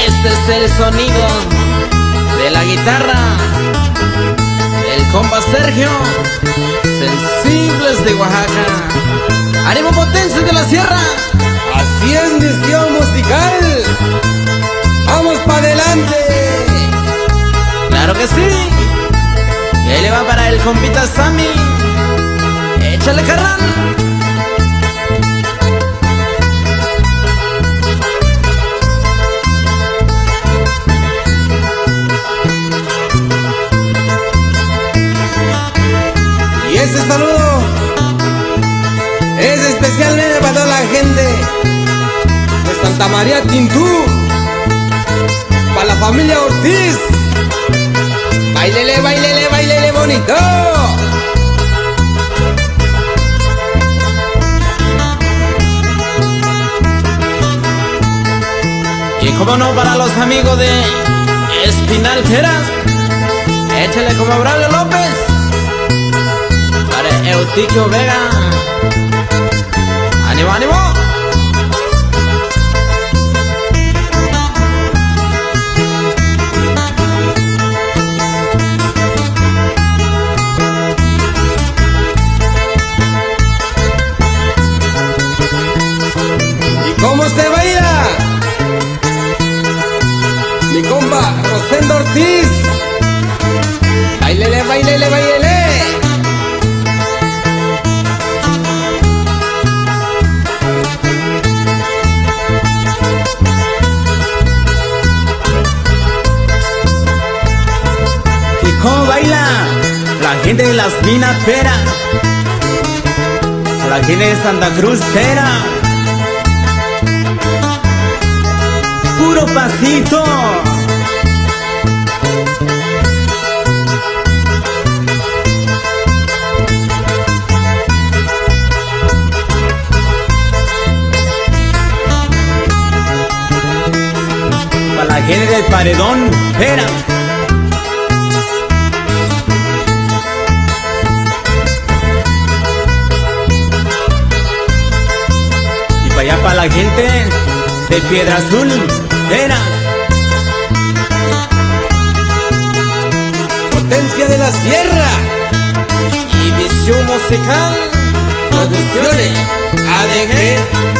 Este es el sonido de la guitarra, el compa Sergio, Sensibles de Oaxaca. ¡Ánimo, Potencia de la Sierra! Así es, misión musical. ¡Vamos para adelante! ¡Claro que sí! Y ahí le va para el compita Sammy. ¡Échale, carnal! Y ese saludo es especialmente para toda la gente de Santa María Tintú, para la familia Ortiz. Bailele, bailele, bailele bonito. Y como no, para los amigos de Espinal Geras, échale como Braulio López. Para Eutiquio Vega, ánimo, ánimo. ¿Y cómo se baila? Mi compa Rosendo Ortiz. Bailele, bailele, bailele. ¿Y cómo baila la gente de las Minas Pera? La gente de Santa Cruz Pera. Puro pasito. Para la gente del Paredón Pera. Y para allá para la gente de Piedra Azul Pera. Potencia de la Sierra Y visión musical, Producciones ADG.